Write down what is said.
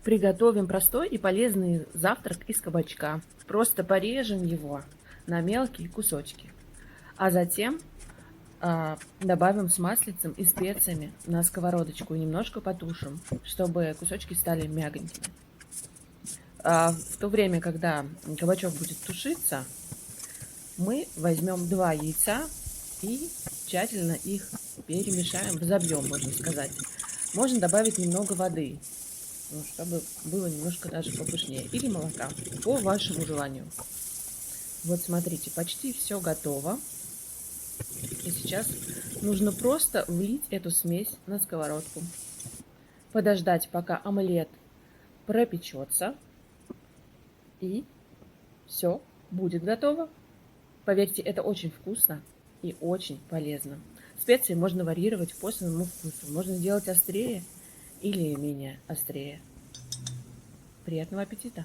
Приготовим простой и полезный завтрак из кабачка. Просто порежем его на мелкие кусочки, а затем добавим с маслицем и специями на сковородочку и немножко потушим, чтобы кусочки стали мягонькими. В то время, когда кабачок будет тушиться, мы возьмем 2 яйца и тщательно их перемешаем, разобьем, можно сказать. Можно добавить немного воды, чтобы было немножко даже попышнее, или молока, по вашему желанию. Вот смотрите, почти все готово. И сейчас нужно просто влить эту смесь на сковородку. Подождать, пока омлет пропечется. И все будет готово. Поверьте, это очень вкусно и очень полезно. Специи можно варьировать по своему вкусу. Можно сделать острее или менее острее. Приятного аппетита!